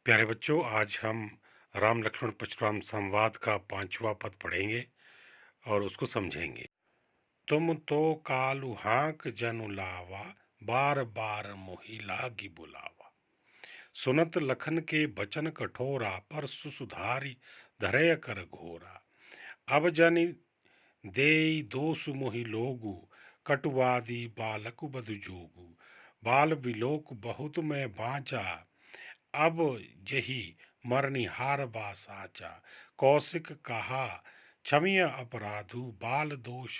प्यारे बच्चों, आज हम राम लक्ष्मण परशुराम संवाद का 5वां पद पढ़ेंगे और उसको समझेंगे। तुम तो कालु हाक जनु लावा, बार बार मोहि लागी बुलावा। सुनत लखन के बचन कठोरा, परसु सुधारी धरय कर घोरा। अब जनि देई दोषु मोहि लोगु, कटुवादी बालकु बधु जोगु। बाल विलोक बहुत मैं बाँचा, अब जही मरनिहार बा साचा। कौशिक कहा क्षमिय अपराधु, बाल दोष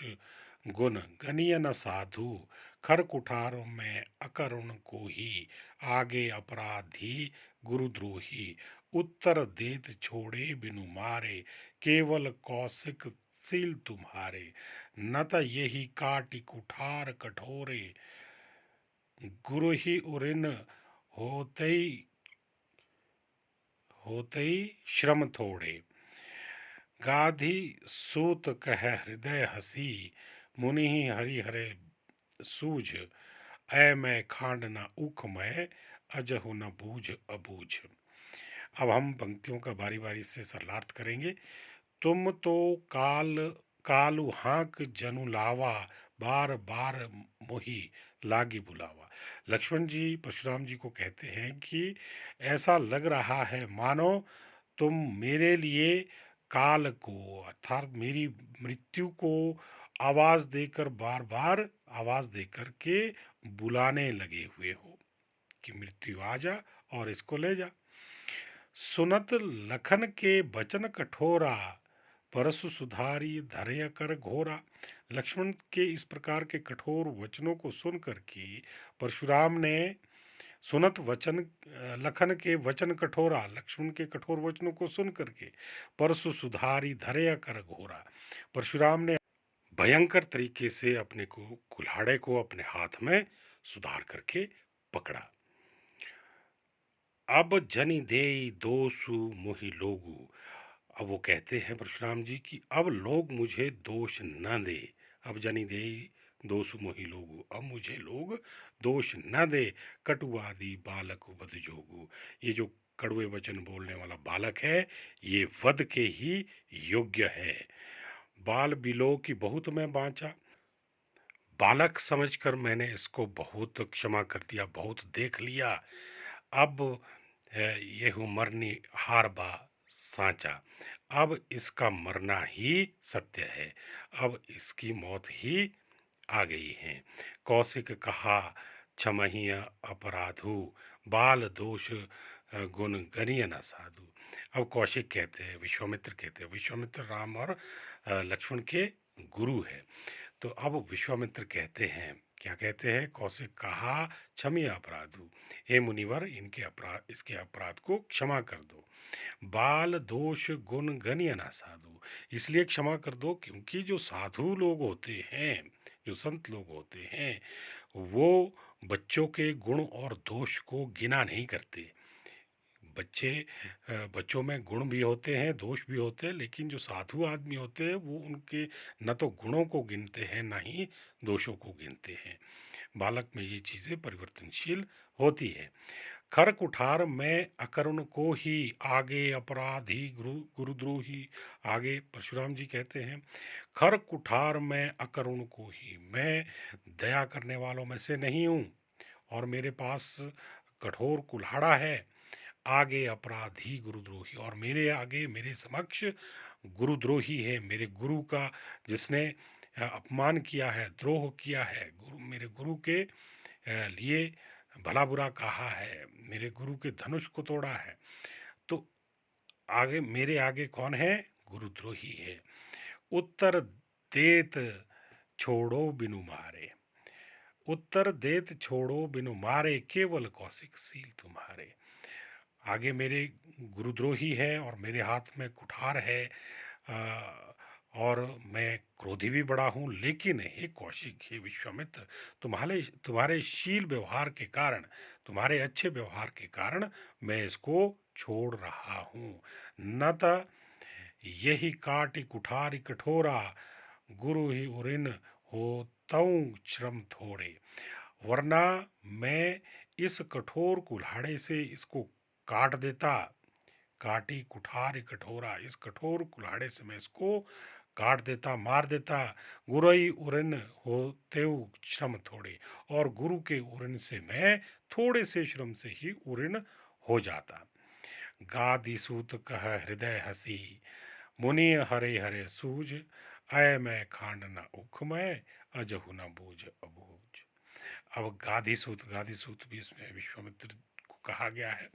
गुण गनिय न साधु। खर कुठार में अकरुण को ही, आगे अपराधी गुरुद्रोही। उत्तर देत छोड़े बिनु मारे, केवल कौशिक सील तुम्हारे। न त यही काटि कुठार कठोरे, गुरु ही उरिन होते होते श्रम थोड़े। गाधी सूत कह हृदय हसी, मुनि हरि हरे सूझ। ऐ मैं खांड न उख मैं, अजहु न बूझ अबूझ। अब हम पंक्तियों का बारी बारी से सरलार्थ करेंगे। तुम तो कालु हाक जनु लावा, बार बार मोही लागी बुलावा। लक्ष्मण जी परशुराम जी को कहते हैं कि ऐसा लग रहा है मानो तुम मेरे लिए काल को अर्थात मेरी मृत्यु को आवाज देकर बार बार आवाज देकर के बुलाने लगे हुए हो कि मृत्यु आ जा और इसको ले जा। सुनत लखन के बचन कठोरा, परसु सुधारी धरय कर घोरा। लक्ष्मण के इस प्रकार के कठोर वचनों को सुनकर के परशुराम ने सुनत वचन लखन के वचन कठोरा, लक्ष्मण के कठोर वचनों को सुन करके परसु सुधारी धरय कर घोरा। परशुराम ने भयंकर तरीके से अपने को कुल्हाड़े को अपने हाथ में सुधार करके पकड़ा। अब जनि देई दोषु मोहि लोगु। अब वो कहते हैं परशुराम जी कि अब लोग मुझे दोष न दे। अब जनि देई दोषु मोहि लोगु, अब मुझे लोग दोष न दे। कटुवादी बालक वध जोगु। ये जो कड़वे वचन बोलने वाला बालक है, ये वध के ही योग्य है। बाल बिलो की बहुत मैं बाँचा, बालक समझकर मैंने इसको बहुत क्षमा कर दिया, बहुत देख लिया। अब येहू मरनी हार बा साँचा, अब इसका मरना ही सत्य है, अब इसकी मौत ही आ गई है। कौशिक कहा क्षमहीय अपराधु, बाल दोष गुण गणीय न साधु। अब कौशिक कहते हैं, विश्वामित्र कहते हैं, विश्वामित्र राम और लक्ष्मण के गुरु है। तो अब विश्वामित्र कहते हैं, क्या कहते हैं? कौशिक कहा क्षमीय अपराधु, हे मुनिवर इसके अपराध को क्षमा कर दो। बाल दोष गुण गण्य ना साधु, इसलिए क्षमा कर दो क्योंकि जो साधु लोग होते हैं, जो संत लोग होते हैं, वो बच्चों के गुण और दोष को गिना नहीं करते। बच्चों में गुण भी होते हैं, दोष भी होते हैं, लेकिन जो साधु आदमी होते हैं वो उनके न तो गुणों को गिनते हैं, ना ही दोषों को गिनते हैं। बालक में ये चीज़ें परिवर्तनशील होती है। खर कुठार में अकरुण को ही, आगे अपराधी गुरुद्रोही। आगे परशुराम जी कहते हैं, खर कुठार में अकरुण को ही, मैं दया करने वालों में से नहीं हूँ और मेरे पास कठोर कुल्हाड़ा है। आगे अपराधी गुरुद्रोही, और मेरे आगे मेरे समक्ष गुरुद्रोही है, मेरे गुरु का जिसने अपमान किया है, द्रोह किया है, मेरे गुरु के लिए भला बुरा कहा है, मेरे गुरु के धनुष को तोड़ा है। तो मेरे आगे कौन है? गुरुद्रोही है। उत्तर देत छोड़ो बिनु मारे, उत्तर देत छोड़ो बिनु मारे, केवल कौशिक सील तुम्हारे। आगे मेरे गुरुद्रोही है और मेरे हाथ में कुठार है, और मैं क्रोधी भी बड़ा हूँ, लेकिन हे कौशिक, हे विश्वामित्र, तुम्हारे तुम्हारे शील व्यवहार के कारण, तुम्हारे अच्छे व्यवहार के कारण मैं इसको छोड़ रहा हूँ। न त यही काटि कुठारी कठोरा, गुरु ही उरिन हो तऊ श्रम थोड़े। वरना मैं इस कठोर कुल्हाड़े से इसको काट देता, काटी कुठार कठोरा, इस कठोर कुल्हाड़े से मैं इसको काट देता, मार देता। गुरई उरन होतेउ श्रम थोड़े, और गुरु के उरन से मैं थोड़े से श्रम से ही उऋण हो जाता। गादि सूत कह हृदय हसी, मुनि हरे हरे सूझ, अय मैं खांड न उख मैं, अजहु न बूझ अबूझ। अब गादि सूत भी इसमें विश्वामित्र को कहा गया है।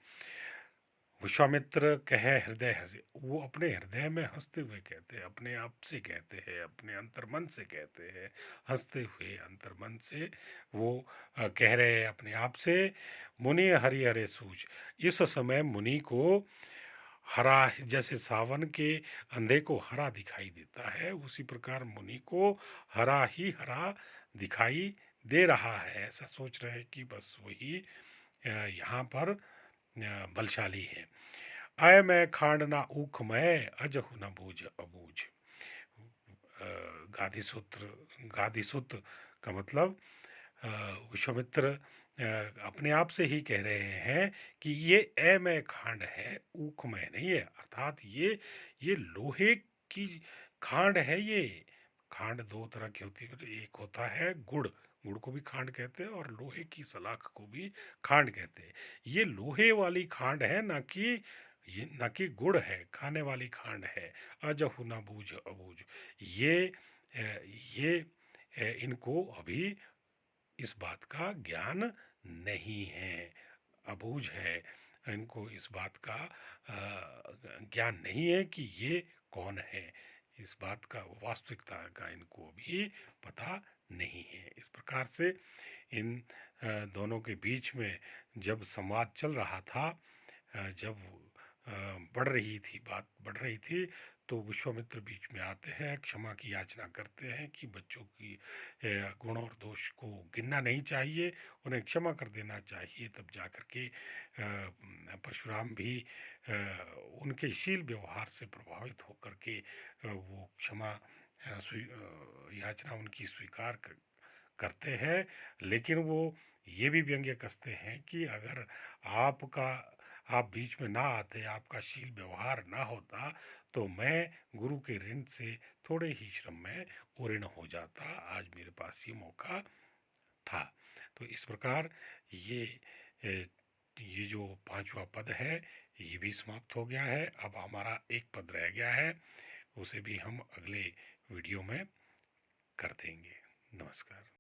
विश्वामित्र कहे हृदय हंसे, वो अपने हृदय में हंसते हुए कहते हैं, अपने आप से कहते हैं, अपने अंतर्मन से कहते हैं, हंसते हुए अंतर्मन से वो कह रहे हैं अपने आप से। मुनि हरि हरे सूझ, इस समय मुनि को हरा, जैसे सावन के अंधे को हरा दिखाई देता है, उसी प्रकार मुनि को हरा ही हरा दिखाई दे रहा है। ऐसा सोच रहे हैं कि बस वही यहाँ पर बलशाली है। अय मैं खांड ना ऊख मैं, अजहु न बूझ अबूझ। गादीसूत्र का मतलब विश्वामित्र अपने आप से ही कह रहे हैं कि ये मैं खांड है, ऊख मैं नहीं है। अर्थात ये लोहे की खांड है। ये खांड दो तरह की होती है, एक होता है गुड़, गुड़ को भी खांड कहते हैं, और लोहे की सलाख को भी खांड कहते हैं। ये लोहे वाली खांड है, ना कि गुड़ है, खाने वाली खांड है। अजहु न बूझ अबूझ, ये इनको अभी इस बात का ज्ञान नहीं है, अबूझ है। इनको इस बात का ज्ञान नहीं है कि ये कौन है। इस बात का, वास्तविकता का इनको भी पता नहीं है। इस प्रकार से इन दोनों के बीच में जब संवाद चल रहा था, जब बात बढ़ रही थी, तो विश्वामित्र बीच में आते हैं, क्षमा की याचना करते हैं कि बच्चों की गुण और दोष को गिनना नहीं चाहिए, उन्हें क्षमा कर देना चाहिए। तब जाकर के परशुराम भी उनके शील व्यवहार से प्रभावित होकर के वो क्षमा याचना उनकी स्वीकार करते हैं। लेकिन वो ये भी व्यंग्य कसते हैं कि अगर आप बीच में ना आते, आपका शील व्यवहार ना होता, तो मैं गुरु के ऋण से थोड़े ही श्रम में उऋण हो जाता। आज मेरे पास ये मौका था। तो इस प्रकार ये ये जो पांचवा पद है, ये भी समाप्त हो गया है। अब हमारा एक पद रह गया है, उसे भी हम अगले वीडियो में कर देंगे। नमस्कार।